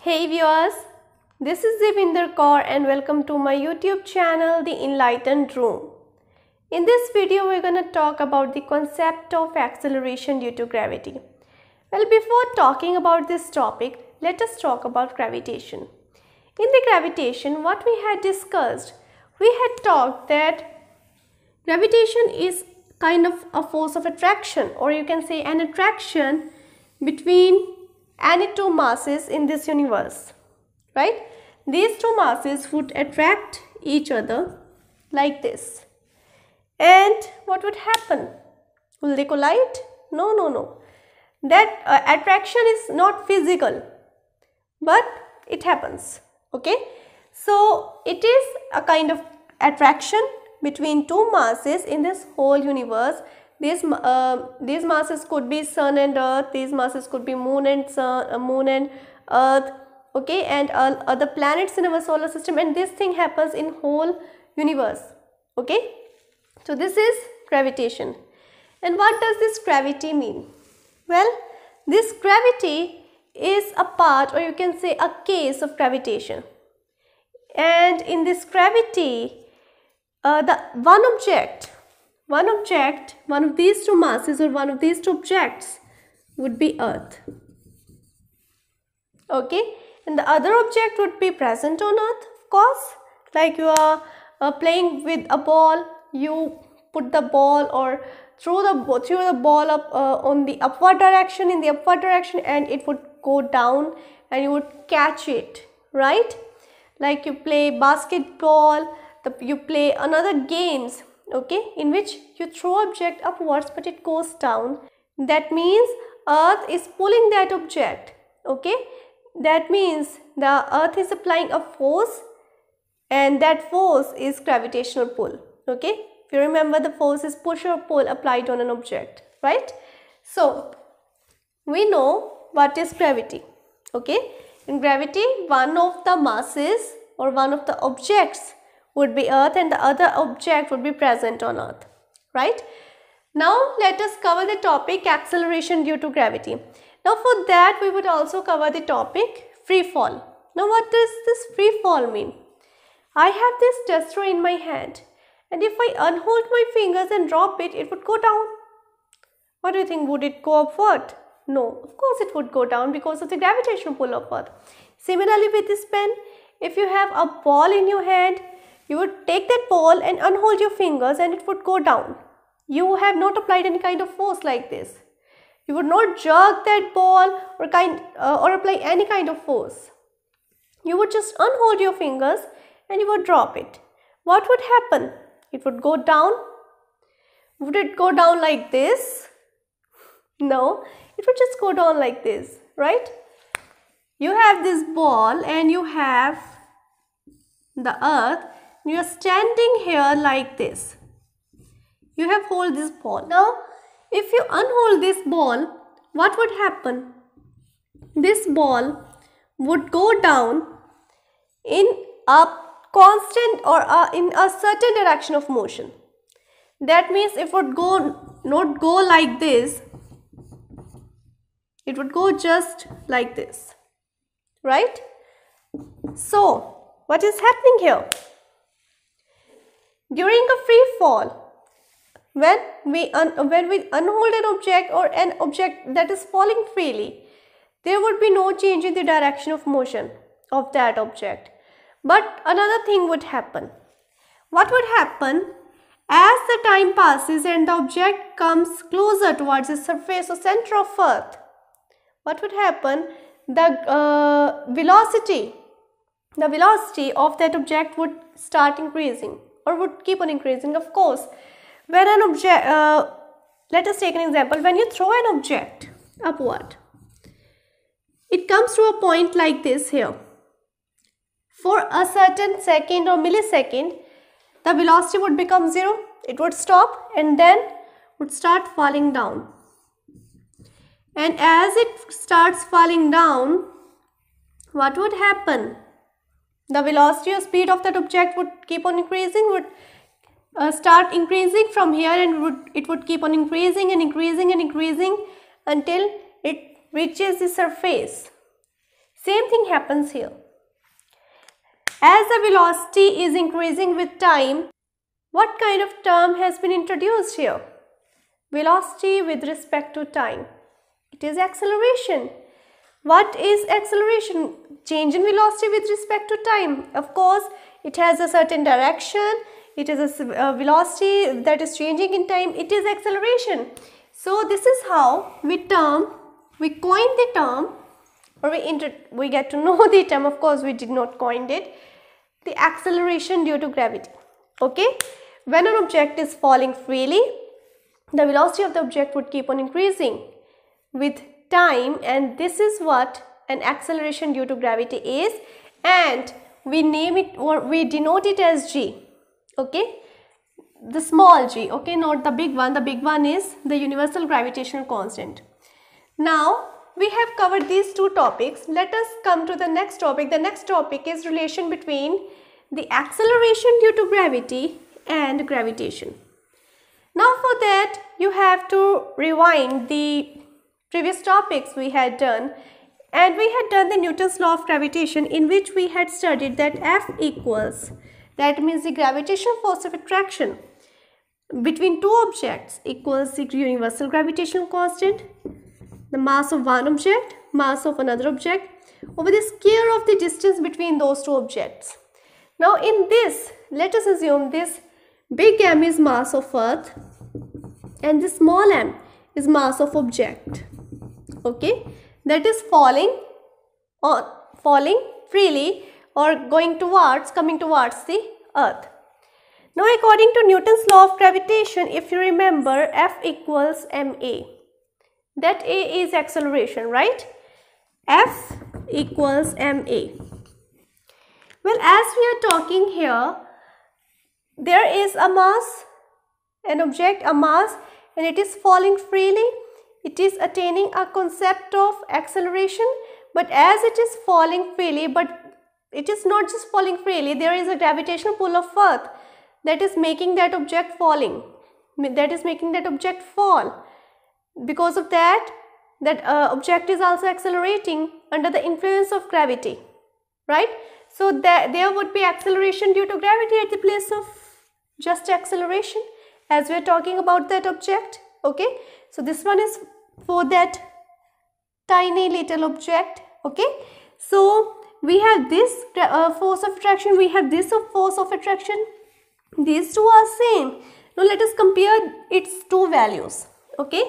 Hey viewers, this is Devinder Kaur and welcome to my YouTube channel The Enlightened Room. In this video we're going to talk about the concept of acceleration due to gravity. Well, before talking about this topic, let us talk about gravitation. In the gravitation, what we had discussed, we had talked that gravitation is kind of a force of attraction, or you can say an attraction between any two masses in this universe, right? These two masses would attract each other like this. And what would happen? Will they collide? No. That attraction is not physical, but it happens, okay? So it is a kind of attraction between two masses in this whole universe. These masses could be sun and earth, these masses could be moon and sun, moon and earth, okay, and other planets in our solar system, and this thing happens in whole universe, okay. So this is gravitation. And what does this gravity mean? Well, this gravity is a part, or you can say a case of gravitation, and in this gravity the one of these two masses or one of these two objects would be earth, okay, and the other object would be present on earth, of course. Like you are playing with a ball, you put the ball or throw the ball up on the upward direction, and it would go down and you would catch it, right? Like you play basketball, you play another games, okay, in which you throw object upwards but it goes down. That means earth is pulling that object, okay. That means the earth is applying a force, and that force is gravitational pull, okay. If you remember, the force is push or pull applied on an object, right? So we know what is gravity, okay. In gravity, one of the masses or one of the objects would be earth and the other object would be present on earth, right? Now let us cover the topic acceleration due to gravity. Now for that we would also cover the topic free fall. Now what does this free fall mean? I have this duster in my hand, and if I unhold my fingers and drop it, it would go down. What do you think? Would it go upward? No, of course it would go down because of the gravitational pull of earth. Similarly with this pen, if you have a ball in your hand, you would take that ball and unhold your fingers and it would go down. You have not applied any kind of force like this. You would not jerk that ball or apply any kind of force. You would just unhold your fingers and you would drop it. What would happen? It would go down. Would it go down like this? No, it would just go down like this, right? You have this ball and you have the earth. You are standing here like this. You have hold this ball. Now, if you unhold this ball, what would happen? This ball would go down in a constant or in a certain direction of motion. That means it would not go like this. It would go just like this, right? So, what is happening here? During a free fall, when we unhold an object or an object that is falling freely, there would be no change in the direction of motion of that object. But another thing would happen. What would happen? As the time passes and the object comes closer towards the surface or center of earth, what would happen? The velocity of that object would start increasing, or would keep on increasing, of course. When an object, let us take an example. When you throw an object upward, it comes to a point like this here. For a certain second or millisecond, the velocity would become 0. It would stop and then would start falling down. And as it starts falling down, what would happen? The velocity or speed of that object would keep on increasing, would start increasing from here, and it would keep on increasing and increasing and increasing until it reaches the surface. Same thing happens here. As the velocity is increasing with time, what kind of term has been introduced here? Velocity with respect to time. It is acceleration. What is acceleration? Change in velocity with respect to time. Of course, it has a certain direction. It is a velocity that is changing in time. It is acceleration. So this is how we coin the term, or we get to know the term. Of course, we did not coin it. The acceleration due to gravity. Okay, when an object is falling freely, the velocity of the object would keep on increasing with time, and this is what an acceleration due to gravity is, and we name it, or we denote it as g. Okay, the small g. Okay, not the big one. The big one is the universal gravitational constant. Now we have covered these two topics. Let us come to the next topic. The next topic is relation between the acceleration due to gravity and gravitation. Now for that, you have to rewind the previous topics we had done, and we had done the Newton's law of gravitation, in which we had studied that F equals, that means the gravitational force of attraction between two objects, equals the universal gravitational constant, the mass of one object, mass of another object, over the square of the distance between those two objects. Now in this, let us assume this big M is mass of Earth and this small m is mass of object. Okay, that is falling freely or coming towards the Earth. Now according to Newton's law of gravitation, if you remember, F equals ma. That a is acceleration, right? F equals ma. Well, as we are talking here, there is a mass, an object, a mass, and it is falling freely. It is attaining a concept of acceleration, but as it is falling freely, but it is not just falling freely, there is a gravitational pull of Earth that is making that object falling, that is making that object fall. Because of that, object is also accelerating under the influence of gravity, right? So that there would be acceleration due to gravity at the place of just acceleration, as we are talking about that object. Okay, so this one is for that tiny little object. Okay, so we have this force of attraction, we have this force of attraction. These two are same. Now let us compare its two values. Okay,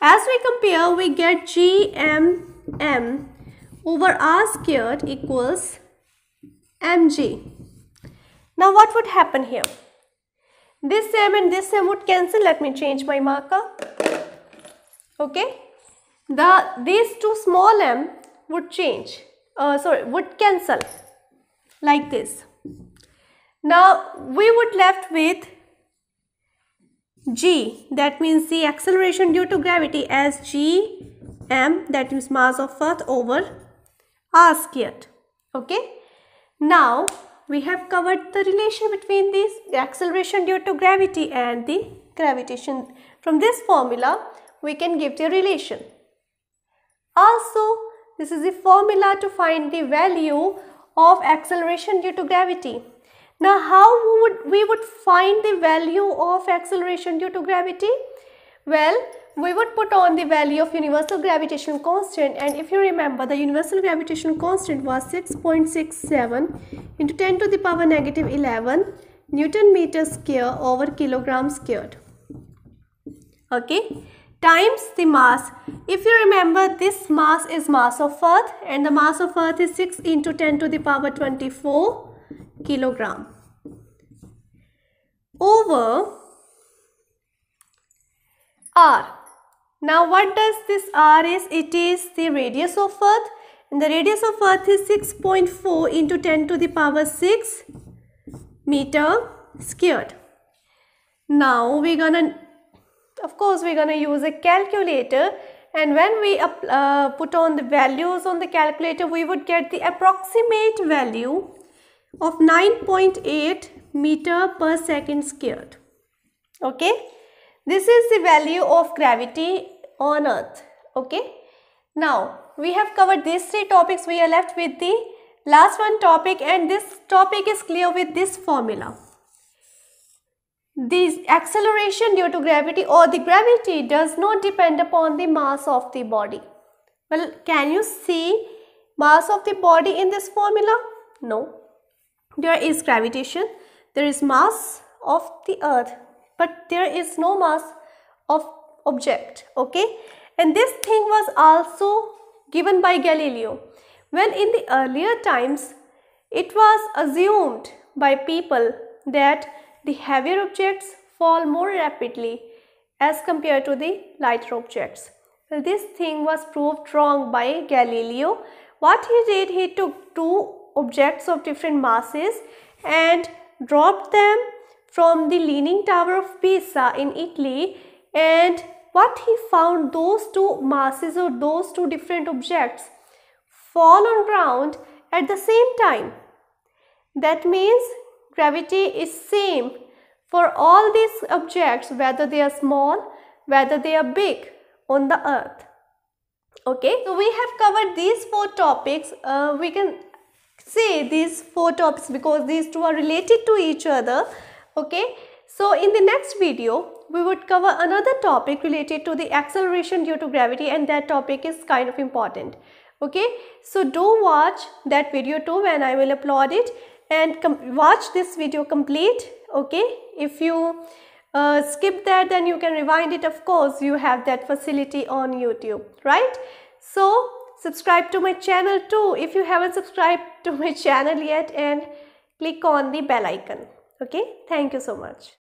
as we compare, we get Gmm over r squared equals mg. Now what would happen here? This m and this m would cancel. Let me change my marker. Okay, these two small m would change, would cancel like this. Now we would left with g, that means the acceleration due to gravity, as g m, that is mass of Earth, over r squared. Okay, now we have covered the relation between this acceleration due to gravity and the gravitation. From this formula, we can give the relation. Also, this is the formula to find the value of acceleration due to gravity. Now, how we would find the value of acceleration due to gravity? Well, we would put on the value of universal gravitational constant, and if you remember, the universal gravitational constant was 6.67 into 10 to the power negative 11 Newton meter square over kilogram squared. Okay, times the mass. If you remember, this mass is mass of Earth, and the mass of Earth is 6 into 10 to the power 24 kilogram, over r. Now what does this r is? It is the radius of Earth, and the radius of Earth is 6.4 into 10 to the power 6 meter squared. Now we're gonna, of course, we're gonna use a calculator, and when we put on the values on the calculator, we would get the approximate value of 9.8 meter per second squared. Okay, this is the value of gravity on Earth. Okay, Now we have covered these three topics. We are left with the last one topic, and this topic is clear with this formula. The acceleration due to gravity or the gravity does not depend upon the mass of the body. Well, can you see mass of the body in this formula? No. There is gravitation, there is mass of the earth, but there is no mass of object, okay? And this thing was also given by Galileo. When in the earlier times, it was assumed by people that the heavier objects fall more rapidly as compared to the lighter objects. Well, this thing was proved wrong by Galileo. What he did, he took two objects of different masses and dropped them from the Leaning Tower of Pisa in Italy, and what he found, those two masses or those two different objects fall on ground at the same time. That means gravity is same for all these objects, whether they are small, whether they are big on the earth. Okay, so we have covered these four topics. We can say these four topics because these two are related to each other. Okay, so in the next video we would cover another topic related to the acceleration due to gravity, and that topic is kind of important. Okay, so do watch that video too when I will upload it, and watch this video complete. Okay, if you skip that, then you can rewind it. Of course, you have that facility on YouTube, right? So subscribe to my channel too if you haven't subscribed to my channel yet, and click on the bell icon. Okay, thank you so much.